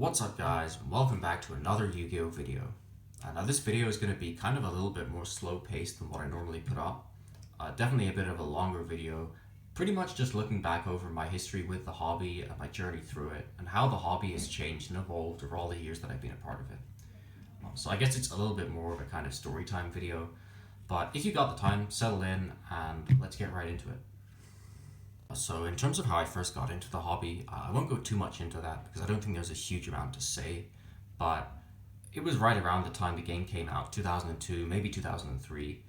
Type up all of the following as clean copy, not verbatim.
What's up guys, and welcome back to another Yu-Gi-Oh video. Now this video is going to be kind of a little bit more slow paced than what I normally put up. Definitely a bit of a longer video, pretty much just looking back over my history with the hobby and my journey through it, and how the hobby has changed and evolved over all the years that I've been a part of it. So I guess it's a little bit more of a kind of story time video, but if you got the time, settle in and let's get right into it. So in terms of how I first got into the hobby, I won't go too much into that because I don't think there's a huge amount to say, but it was right around the time the game came out, 2002, maybe 2003.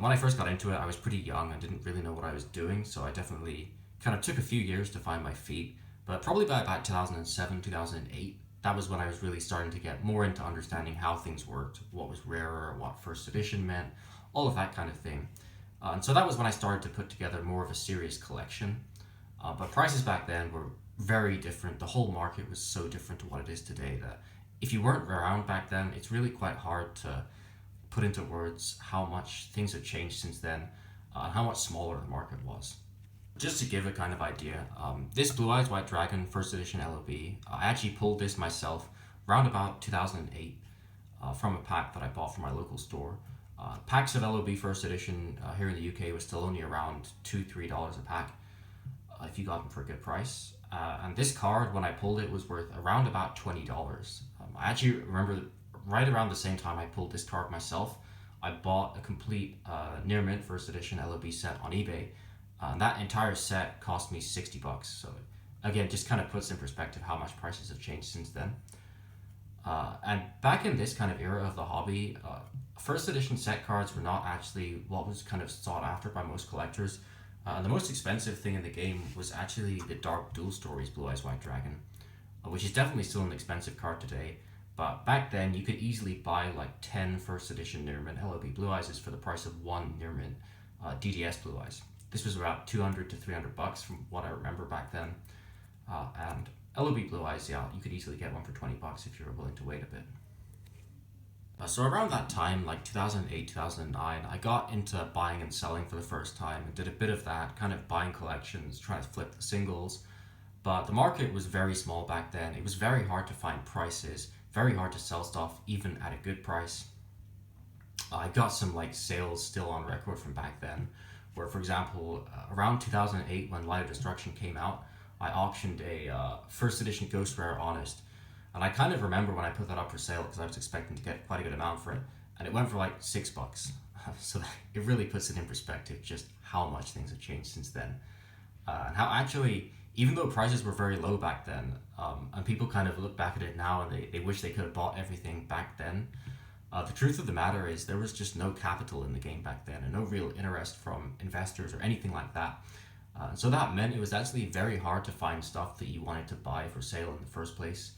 When I first got into it, I was pretty young and didn't really know what I was doing, so I definitely kind of took a few years to find my feet, but probably by about 2007, 2008, that was when I was really starting to get more into understanding how things worked, what was rarer, what first edition meant, all of that kind of thing. And so that was when I started to put together more of a serious collection. But prices back then were very different. The whole market was so different to what it is today that if you weren't around back then, it's really quite hard to put into words how much things have changed since then and how much smaller the market was. Just to give a kind of idea, this Blue Eyes White Dragon first edition LOB, I actually pulled this myself around about 2008 from a pack that I bought from my local store. Packs of LOB first edition here in the UK was still only around $2-3 a pack if you got them for a good price. And this card, when I pulled it, was worth around about $20. I actually remember right around the same time I pulled this card myself, I bought a complete near mint first edition LOB set on eBay. And that entire set cost me $60. So again, just kind of puts in perspective how much prices have changed since then. And back in this kind of era of the hobby, first edition set cards were not actually what was kind of sought after by most collectors. And the most expensive thing in the game was actually the Dark Dual Stories Blue Eyes White Dragon, which is definitely still an expensive card today. But back then, you could easily buy like 10 first edition Near Mint LOB Blue Eyes for the price of one Near Mint DDS Blue Eyes. This was about $200 to $300 from what I remember back then. And LOB Blue Eyes, yeah, you could easily get one for $20 if you were willing to wait a bit. So around that time, like 2008, 2009, I got into buying and selling for the first time and did a bit of that, kind of buying collections, trying to flip the singles. But the market was very small back then. It was very hard to find prices, very hard to sell stuff, even at a good price. I got some like sales still on record from back then, where for example, around 2008 when Light of Destruction came out, I auctioned a first edition Ghost Rare Honest. And I kind of remember when I put that up for sale because I was expecting to get quite a good amount for it, and it went for like $6. So it really puts it in perspective just how much things have changed since then. And how actually, even though prices were very low back then, and people kind of look back at it now and they wish they could have bought everything back then, the truth of the matter is there was just no capital in the game back then and no real interest from investors or anything like that. So that meant it was actually very hard to find stuff that you wanted to buy for sale in the first place.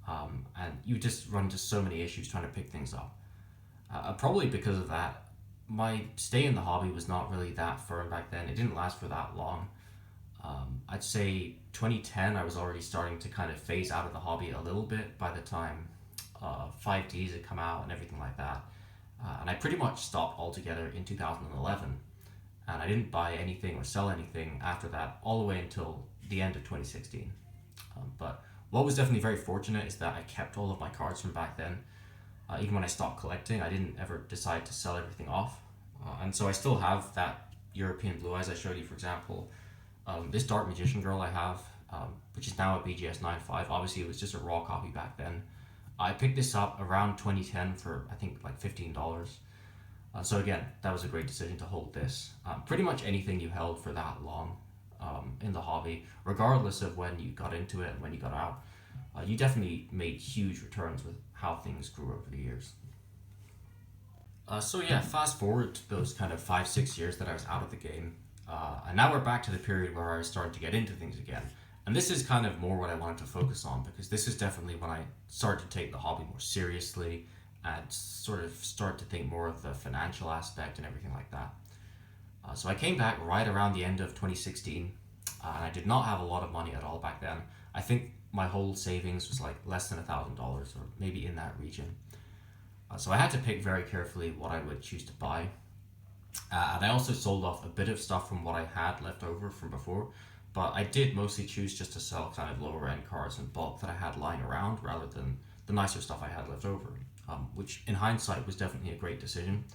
And you just run into so many issues trying to pick things up. Probably because of that, my stay in the hobby was not really that firm back then. It didn't last for that long. I'd say 2010, I was already starting to kind of phase out of the hobby a little bit by the time 5Ds had come out and everything like that. And I pretty much stopped altogether in 2011. And I didn't buy anything or sell anything after that all the way until the end of 2016. But what was definitely very fortunate is that I kept all of my cards from back then. Even when I stopped collecting, I didn't ever decide to sell everything off. And so I still have that European Blue Eyes I showed you, for example. This Dark Magician Girl I have, which is now a BGS 9.5. Obviously, it was just a raw copy back then. I picked this up around 2010 for, I think, like $15. So again, that was a great decision to hold this. Pretty much anything you held for that long in the hobby, regardless of when you got into it and when you got out, you definitely made huge returns with how things grew over the years. So yeah, fast forward to those kind of 5-6 years that I was out of the game, and now we're back to the period where I was starting to get into things again. And this is kind of more what I wanted to focus on because this is definitely when I started to take the hobby more seriously and sort of start to think more of the financial aspect and everything like that. So I came back right around the end of 2016, and I did not have a lot of money at all back then. I think my whole savings was like less than $1,000 or maybe in that region. So I had to pick very carefully what I would choose to buy. And I also sold off a bit of stuff from what I had left over from before. but I did mostly choose just to sell kind of lower end cards in bulk that I had lying around rather than the nicer stuff I had left over, which in hindsight was definitely a great decision.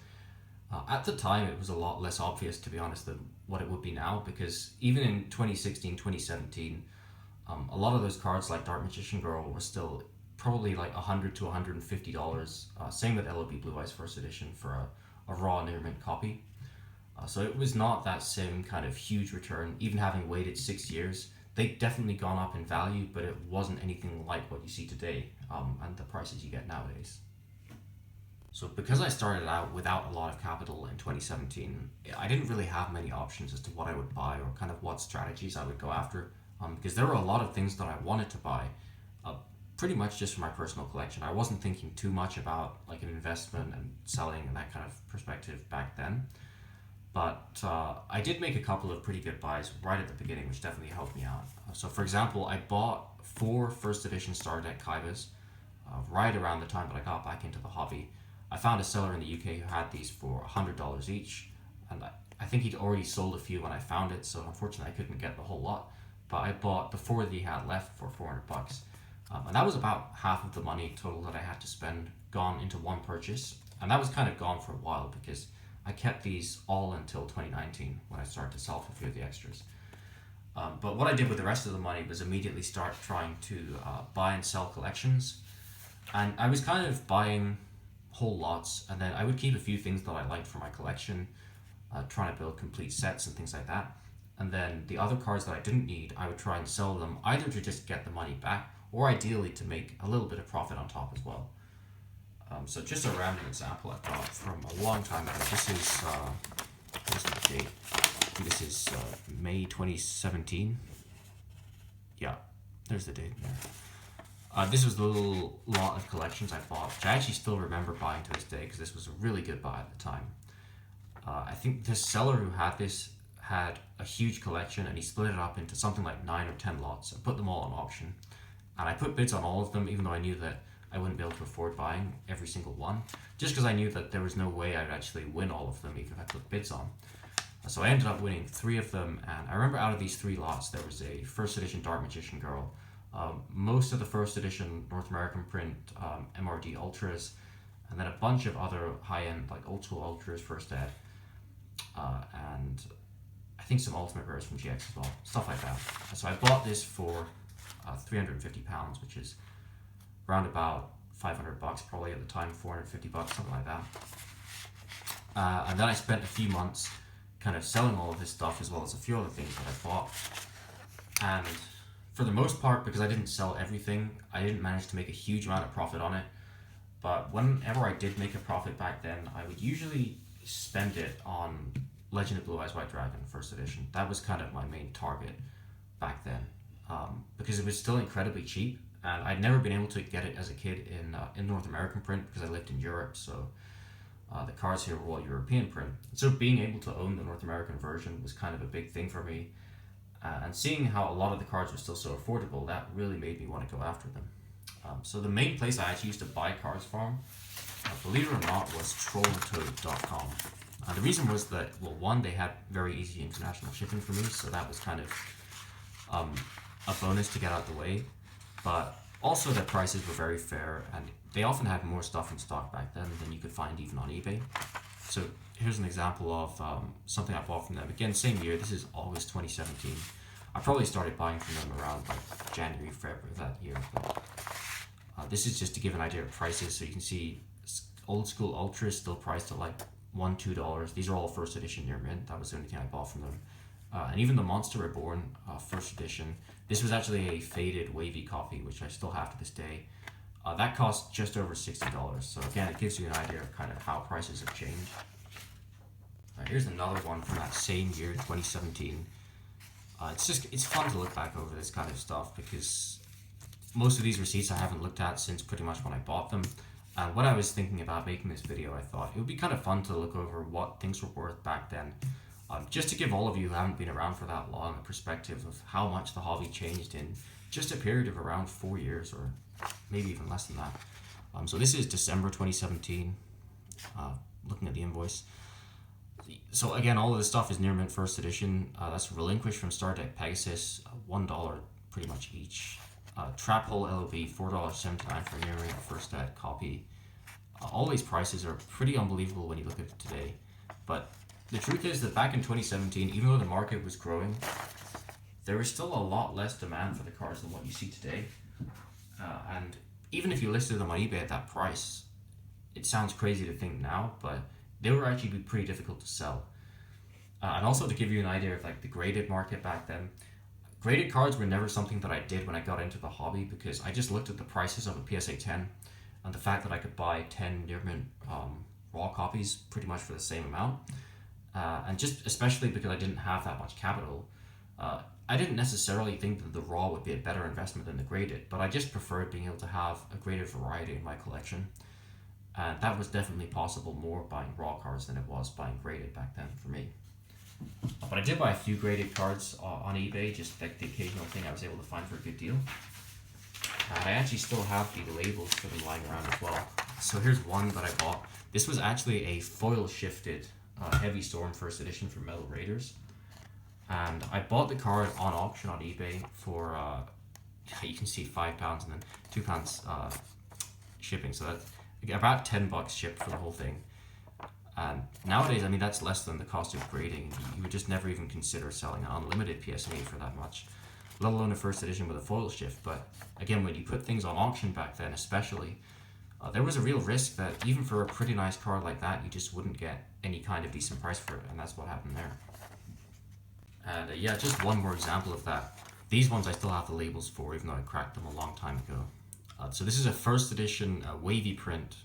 At the time, it was a lot less obvious, to be honest, than what it would be now, because even in 2016, 2017, a lot of those cards like Dark Magician Girl were still probably like $100 to $150. Same with LOB Blue Eyes First Edition for a raw near mint copy. So it was not that same kind of huge return, even having waited 6 years. They'd definitely gone up in value, but it wasn't anything like what you see today, and the prices you get nowadays. So because I started out without a lot of capital in 2017, I didn't really have many options as to what I would buy or kind of what strategies I would go after, because there were a lot of things that I wanted to buy, uh, pretty much just for my personal collection. I wasn't thinking too much about like an investment and selling and that kind of perspective back then. But I did make a couple of pretty good buys right at the beginning, which definitely helped me out. So, for example, I bought 4 first edition Star Deck Kaivas right around the time that I got back into the hobby. I found a seller in the UK who had these for $100 each, and I think he'd already sold a few when I found it, so unfortunately I couldn't get the whole lot. But I bought the 4 that he had left for $400. And that was about half of the money total that I had to spend gone into one purchase. And that was kind of gone for a while because I kept these all until 2019 when I started to sell for a few of the extras. But what I did with the rest of the money was immediately start trying to buy and sell collections. And I was kind of buying whole lots, and then I would keep a few things that I liked for my collection, trying to build complete sets and things like that. And then the other cards that I didn't need, I would try and sell them either to just get the money back or ideally to make a little bit of profit on top as well. So just a random example I got from a long time ago. This is, where's the date? This is May 2017. Yeah, there's the date there. This was the little lot of collections I bought, which I actually still remember buying to this day because this was a really good buy at the time. I think the seller who had this had a huge collection and he split it up into something like 9 or 10 lots and put them all on auction. And I put bids on all of them, even though I knew that I wouldn't be able to afford buying every single one, just because I knew that there was no way I would actually win all of them even if I put bids on. So I ended up winning 3 of them, and I remember out of these 3 lots there was a first edition Dark Magician Girl, most of the first edition North American print MRD Ultras, and then a bunch of other high-end like old school Ultras first ed, and I think some Ultimate Rares from GX as well, stuff like that. So I bought this for £350, which is around about $500 probably at the time, $450, something like that. And then I spent a few months kind of selling all of this stuff as well as a few other things that I bought. And for the most part, because I didn't sell everything, I didn't manage to make a huge amount of profit on it. But whenever I did make a profit back then, I would usually spend it on Legend of Blue Eyes White Dragon first edition. That was kind of my main target back then, because it was still incredibly cheap, and I'd never been able to get it as a kid in North American print because I lived in Europe, so the cards here were all European print. So being able to own the North American version was kind of a big thing for me, and seeing how a lot of the cards were still so affordable, that really made me want to go after them. So the main place I actually used to buy cards from, believe it or not, was trolltoad.com. The reason was that, well, one, they had very easy international shipping for me, so that was kind of a bonus to get out of the way. But also their prices were very fair, and they often had more stuff in stock back then than you could find even on eBay. So here's an example of something I bought from them. Again, same year, this is August 2017. I probably started buying from them around like January, February of that year. But this is just to give an idea of prices, so you can see old school Ultras still priced at like $1, $2. These are all first edition near mint. That was the only thing I bought from them. And even the Monster Reborn first edition, this was actually a faded wavy copy, which I still have to this day. That cost just over $60. So again, it gives you an idea of kind of how prices have changed. Here's another one from that same year, 2017. It's fun to look back over this kind of stuff because most of these receipts I haven't looked at since pretty much when I bought them. And when I was thinking about making this video, I thought it would be kind of fun to look over what things were worth back then. Just to give all of you who haven't been around for that long a perspective of how much the hobby changed in just a period of around 4 years, or maybe even less than that. So this is December 2017, looking at the invoice. So again, all of this stuff is near mint first edition. That's relinquished from Star Deck Pegasus, $1 pretty much each. Trap Hole LOB, $4.79 for near mint first ed copy. All these prices are pretty unbelievable when you look at it today. But the truth is that back in 2017, even though the market was growing, there was still a lot less demand for the cards than what you see today. And even if you listed them on eBay at that price, it sounds crazy to think now, but they were actually pretty difficult to sell. And also to give you an idea of like the graded market back then, graded cards were never something that I did when I got into the hobby, because I just looked at the prices of a PSA 10 and the fact that I could buy 10 near mint raw copies pretty much for the same amount. And just especially because I didn't have that much capital, I didn't necessarily think that the raw would be a better investment than the graded, but I just preferred being able to have a greater variety in my collection. And that was definitely possible more buying raw cards than it was buying graded back then for me. But I did buy a few graded cards on eBay, just like the occasional thing I was able to find for a good deal. And I actually still have the labels for them lying around as well. So here's one that I bought. This was actually a foil shifted Heavy Storm first edition for Metal Raiders. And I bought the card on auction on eBay for, you can see £5 and then £2 shipping. So that's about $10 shipped for the whole thing. And nowadays, I mean, that's less than the cost of grading. You would just never even consider selling an unlimited PSA for that much, let alone a first edition with a foil shift. But again, when you put things on auction back then, especially, there was a real risk that even for a pretty nice card like that, you just wouldn't get any kind of decent price for it, and that's what happened there. And yeah, just one more example of that. These ones I still have the labels for, even though I cracked them a long time ago. So this is a first edition wavy print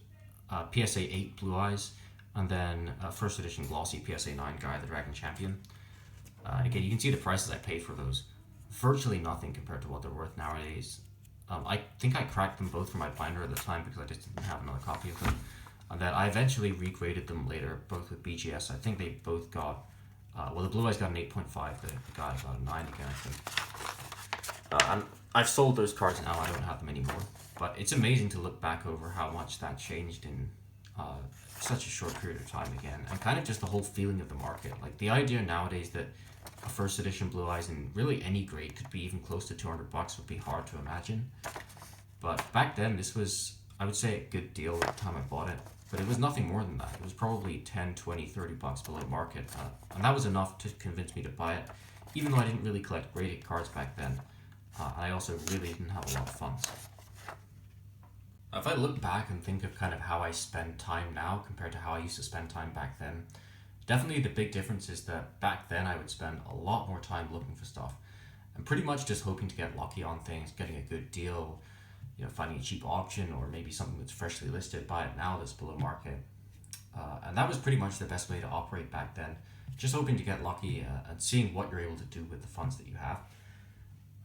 PSA 8 Blue Eyes, and then a first edition glossy PSA 9 Guy the Dragon Champion. Again, you can see the prices I paid for those. Virtually nothing compared to what they're worth nowadays. I think I cracked them both for my binder at the time because I just didn't have another copy of them. And then I eventually regraded them later, both with BGS. I think they both got, well, the Blue Eyes got an 8.5, the Guy got a 9 again, I think. And I've sold those cards now, I don't have them anymore. But it's amazing to look back over how much that changed in such a short period of time again, and kind of just the whole feeling of the market. Like the idea nowadays that a first edition Blue Eyes in really any grade could be even close to $200 would be hard to imagine. But back then, this was, I would say, a good deal at the time I bought it. But it was nothing more than that. It was probably 10, 20, $30 below market. And that was enough to convince me to buy it, even though I didn't really collect graded cards back then. And I also really didn't have a lot of funds. If I look back and think of kind of how I spend time now compared to how I used to spend time back then, definitely the big difference is that back then I would spend a lot more time looking for stuff and pretty much just hoping to get lucky on things, getting a good deal, you know, finding a cheap auction or maybe something that's freshly listed, buy it now that's below market. And that was pretty much the best way to operate back then, just hoping to get lucky and seeing what you're able to do with the funds that you have.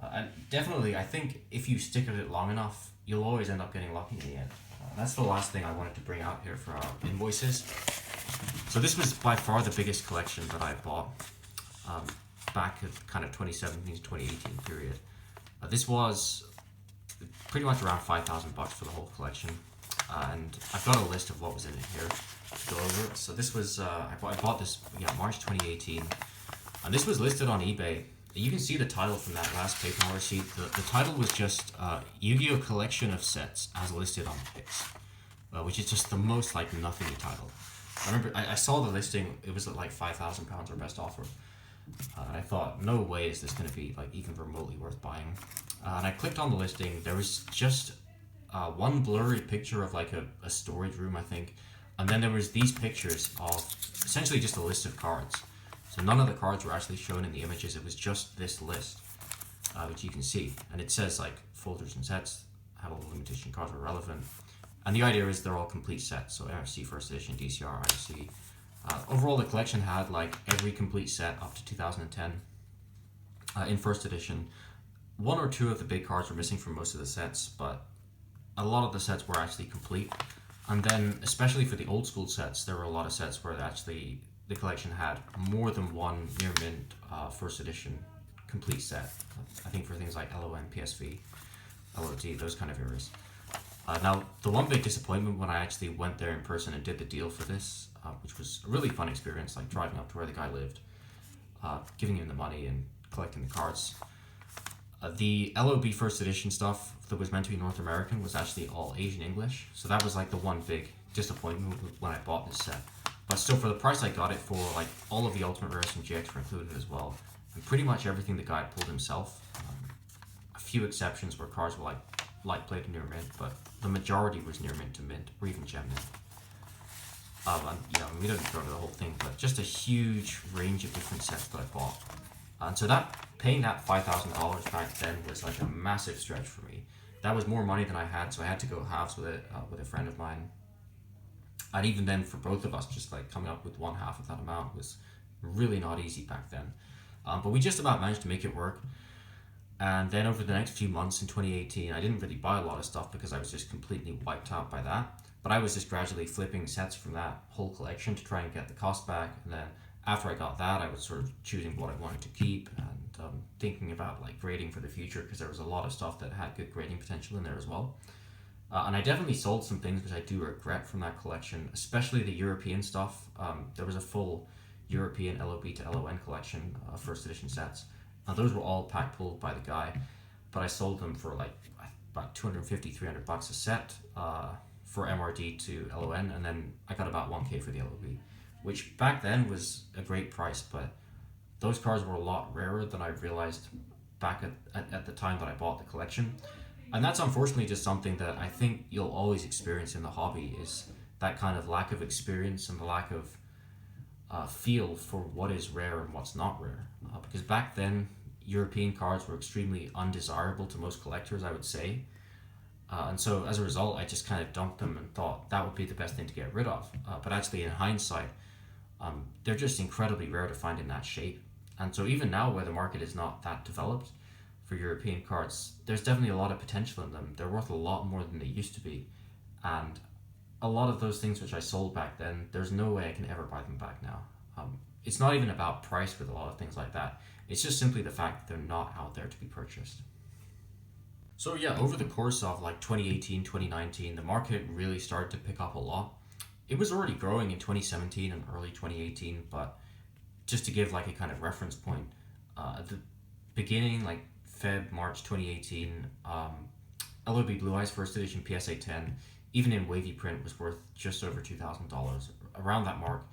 And definitely, I think if you stick at it long enough, you'll always end up getting lucky in the end. That's the last thing I wanted to bring out here for our invoices. So this was by far the biggest collection that I bought back at kind of 2017 to 2018 period. This was pretty much around $5,000 for the whole collection. And I've got a list of what was in it here to go over. So this was, I bought this, March 2018. And this was listed on eBay. You can see the title from that last PayPal receipt. The title was just Yu-Gi-Oh! Collection of Sets as listed on Pix, which is just the most like nothing title. I remember I saw the listing, it was at like £5,000 or best offer. And I thought, no way is this going to be like even remotely worth buying. And I clicked on the listing, there was just one blurry picture of like a storage room, I think. And then there was these pictures of essentially just a list of cards. So none of the cards were actually shown in the images, it was just this list, which you can see. And it says like folders and sets, how all the limitation cards are relevant. And the idea is they're all complete sets, so NFC first edition, DCR, IC. Overall, the collection had like every complete set up to 2010 in first edition. One or two of the big cards were missing from most of the sets, but a lot of the sets were actually complete. And then, especially for the old school sets, there were a lot of sets where actually the collection had more than one near mint first edition complete set. I think for things like LON, PSV, LOD, those kind of areas. Now, the one big disappointment when I actually went there in person and did the deal for this, which was a really fun experience, like driving up to where the guy lived, giving him the money and collecting the cards. The LOB first edition stuff that was meant to be North American was actually all Asian English, so that was like the one big disappointment when I bought this set. But still, for the price I got it for, like all of the Ultimate Rares and GX were included as well, and pretty much everything the guy pulled himself. A few exceptions where cards were like light plate and near mint, but the majority was near mint to mint, or even gem mint. And yeah, we don't go to the whole thing, but just a huge range of different sets that I bought. And so that paying that $5,000 back then was like a massive stretch for me. That was more money than I had, so I had to go halves with it with a friend of mine. And even then, for both of us, just like coming up with one half of that amount was really not easy back then. But we just about managed to make it work. And then over the next few months in 2018, I didn't really buy a lot of stuff because I was just completely wiped out by that. But I was just gradually flipping sets from that whole collection to try and get the cost back. And then after I got that, I was sort of choosing what I wanted to keep and thinking about like grading for the future, because there was a lot of stuff that had good grading potential in there as well. And I definitely sold some things which I do regret from that collection, especially the European stuff. There was a full European LOB to LON collection of first edition sets. Those were all pack pulled by the guy, but I sold them for like about 250, 300 bucks a set for MRD to LON, and then I got about 1K for the LOB, which back then was a great price, but those cards were a lot rarer than I realized back at the time that I bought the collection. And that's unfortunately just something that I think you'll always experience in the hobby, is that kind of lack of experience and the lack of feel for what is rare and what's not rare. Because back then, European cards were extremely undesirable to most collectors, I would say. And so as a result, I just kind of dumped them and thought that would be the best thing to get rid of. But actually, in hindsight, they're just incredibly rare to find in that shape. And so even now, where the market is not that developed for European cards, there's definitely a lot of potential in them. They're worth a lot more than they used to be. And a lot of those things which I sold back then, there's no way I can ever buy them back now. It's not even about price with a lot of things like that. It's just simply the fact that they're not out there to be purchased. So yeah, over the course of like 2018, 2019, the market really started to pick up a lot. It was already growing in 2017 and early 2018, but just to give like a kind of reference point, at the beginning, like March 2018, LOB Blue Eyes first edition PSA 10, even in wavy print, was worth just over $2,000, around that mark.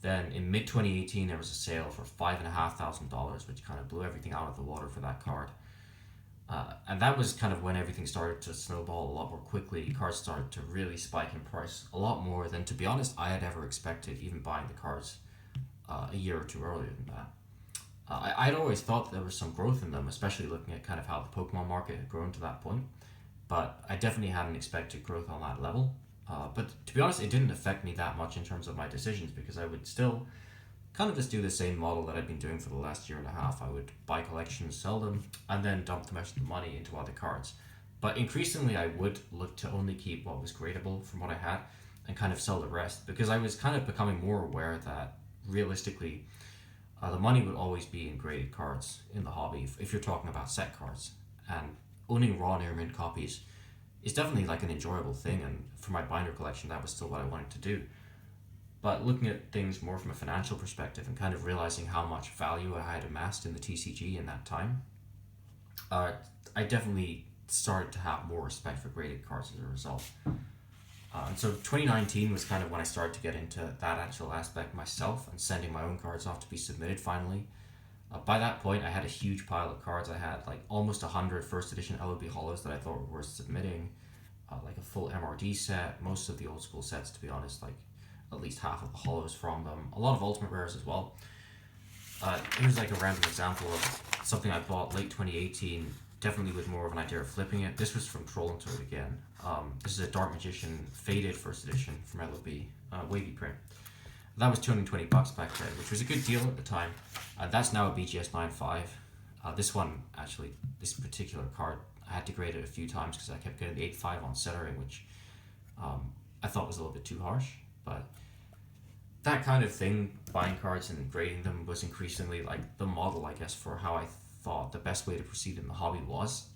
Then in mid 2018, there was a sale for $5,500, which kind of blew everything out of the water for that card. And that was kind of when everything started to snowball a lot more quickly. Cards started to really spike in price a lot more than, to be honest, I had ever expected, even buying the cards a year or two earlier than that. I'd always thought there was some growth in them, especially looking at kind of how the Pokemon market had grown to that point. But I definitely hadn't expected growth on that level. But to be honest, it didn't affect me that much in terms of my decisions, because I would still kind of just do the same model that I'd been doing for the last year and a half. I would buy collections, sell them, and then dump the rest of the money into other cards. But increasingly, I would look to only keep what was gradable from what I had and kind of sell the rest, because I was kind of becoming more aware that realistically, the money would always be in graded cards in the hobby if you're talking about set cards. And owning raw near mint copies is definitely like an enjoyable thing, and for my binder collection, that was still what I wanted to do. But looking at things more from a financial perspective and kind of realizing how much value I had amassed in the TCG in that time, I definitely started to have more respect for graded cards as a result. And so 2019 was kind of when I started to get into that actual aspect myself and sending my own cards off to be submitted finally. By that point, I had a huge pile of cards. I had like almost 100 first edition LOB hollows that I thought were worth submitting, like a full MRD set, most of the old school sets, to be honest, like at least half of the hollows from them, a lot of ultimate rares as well. Here's like a random example of something I bought late 2018, definitely with more of an idea of flipping it. This was from Troll and Toad again. This is a Dark Magician faded first edition from LOB, wavy print. That was 220 bucks back then, which was a good deal at the time. That's now a BGS 9.5. This one, actually, this particular card, I had to grade it a few times because I kept getting the 8.5 on centering, which I thought was a little bit too harsh. But that kind of thing, buying cards and grading them, was increasingly like the model, I guess, for how I thought the best way to proceed in the hobby was.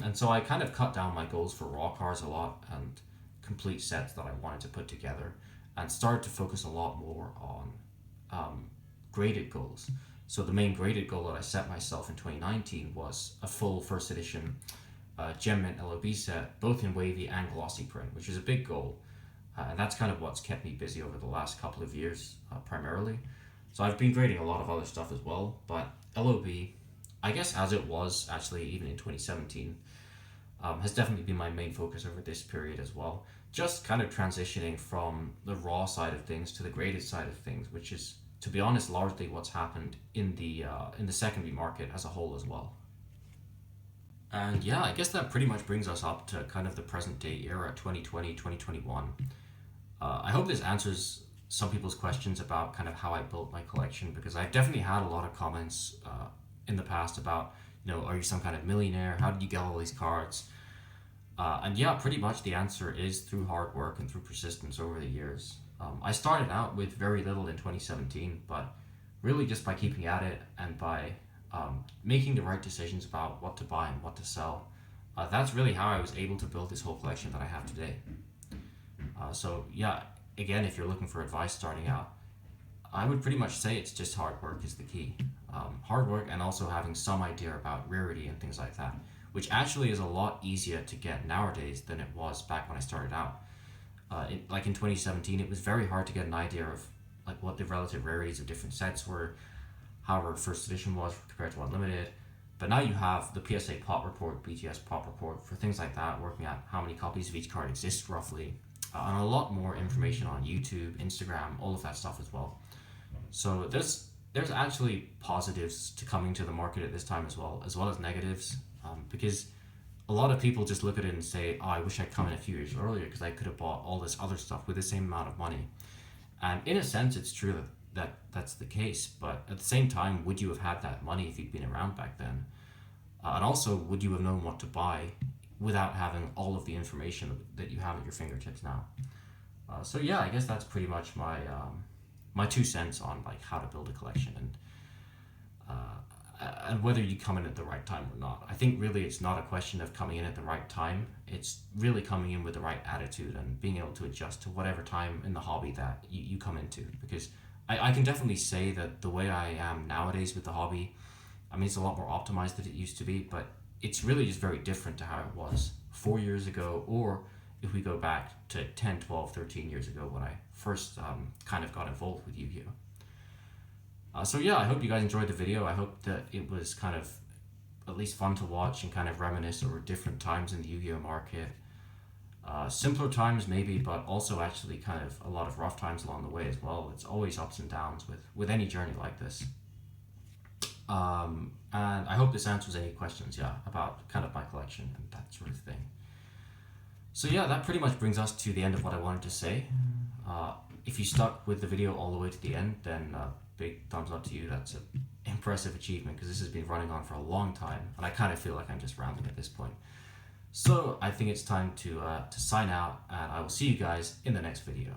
And so I kind of cut down my goals for raw cards a lot and complete sets that I wanted to put together, and started to focus a lot more on graded goals. So the main graded goal that I set myself in 2019 was a full first edition Gem Mint LOB set, both in wavy and glossy print, which is a big goal. And that's kind of what's kept me busy over the last couple of years, primarily. So I've been grading a lot of other stuff as well, but LOB, I guess as it was actually even in 2017, has definitely been my main focus over this period as well. Just kind of transitioning from the raw side of things to the graded side of things, which is, to be honest, largely what's happened in the secondary market as a whole as well. And yeah, I guess that pretty much brings us up to kind of the present day era, 2020, 2021. I hope this answers some people's questions about kind of how I built my collection, because I've definitely had a lot of comments in the past about, are you some kind of millionaire? How did you get all these cards? And yeah, pretty much the answer is through hard work and through persistence over the years. I started out with very little in 2017, but really just by keeping at it and by making the right decisions about what to buy and what to sell. That's really how I was able to build this whole collection that I have today. So yeah, again, if you're looking for advice starting out, I would pretty much say it's just hard work is the key. Hard work, and also having some idea about rarity and things like that, which actually is a lot easier to get nowadays than it was back when I started out. Like in 2017, it was very hard to get an idea of like what the relative rarities of different sets were, how our first edition was compared to Unlimited. But now you have the PSA Pop Report, BTS Pop Report for things like that, working out how many copies of each card exist roughly, and a lot more information on YouTube, Instagram, all of that stuff as well. So there's actually positives to coming to the market at this time as well as negatives, because a lot of people just look at it and say, "Oh, I wish I'd come in a few years earlier because I could have bought all this other stuff with the same amount of money." And in a sense, it's true that's the case. But at the same time, would you have had that money if you'd been around back then? And also, would you have known what to buy without having all of the information that you have at your fingertips now? So yeah, I guess that's pretty much my 2 cents on like how to build a collection, and whether you come in at the right time or not. I think really it's not a question of coming in at the right time. It's really coming in with the right attitude and being able to adjust to whatever time in the hobby that you come into. Because I can definitely say that the way I am nowadays with the hobby, I mean, it's a lot more optimized than it used to be, but it's really just very different to how it was 4 years ago, or if we go back to 10, 12, 13 years ago when I first kind of got involved with Yu-Gi-Oh! So yeah, I hope you guys enjoyed the video. I hope that it was kind of at least fun to watch and kind of reminisce over different times in the Yu-Gi-Oh! Market. Simpler times maybe, but also actually kind of a lot of rough times along the way as well. It's always ups and downs with any journey like this. And I hope this answers any questions, yeah, about kind of my collection and that sort of thing. So yeah, that pretty much brings us to the end of what I wanted to say. If you stuck with the video all the way to the end, then big thumbs up to you. That's an impressive achievement, because this has been running on for a long time, and I kind of feel like I'm just rambling at this point. So I think it's time to sign out, and I will see you guys in the next video.